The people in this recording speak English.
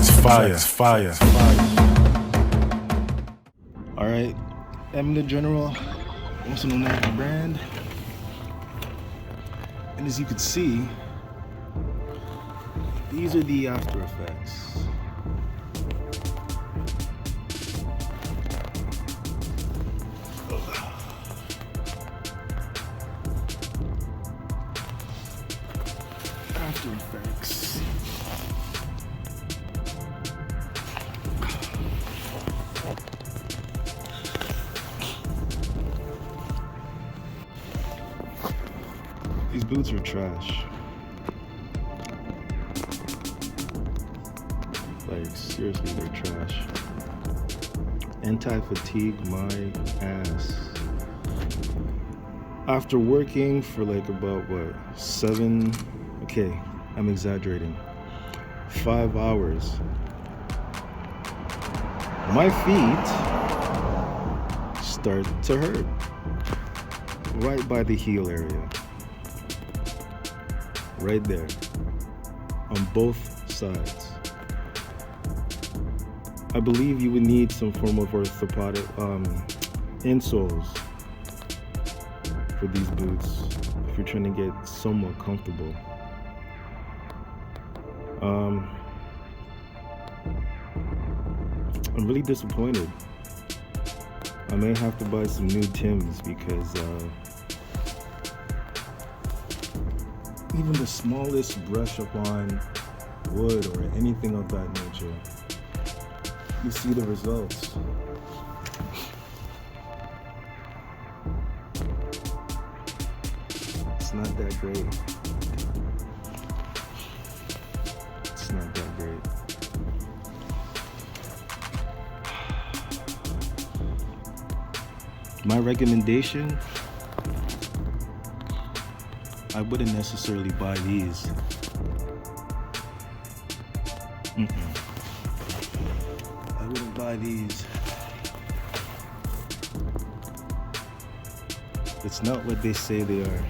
fire. All right, Edmund General, also known as the brand. And as you can see, these are the after effects. After effects. These boots are trash. Like, seriously, they're trash. Anti-fatigue, my ass. After working for like about what, 7, okay, I'm exaggerating, 5 hours, my feet start to hurt right by the heel area. Right there, on both sides. I believe you would need some form of orthopedic insoles for these boots if you're trying to get somewhat comfortable. I'm really disappointed. I may have to buy some new Timbs because even the smallest brush up on wood or anything of that nature, you see the results. It's not that great. It's not that great. My recommendation, I wouldn't necessarily buy these. I wouldn't buy these. It's not what they say they are.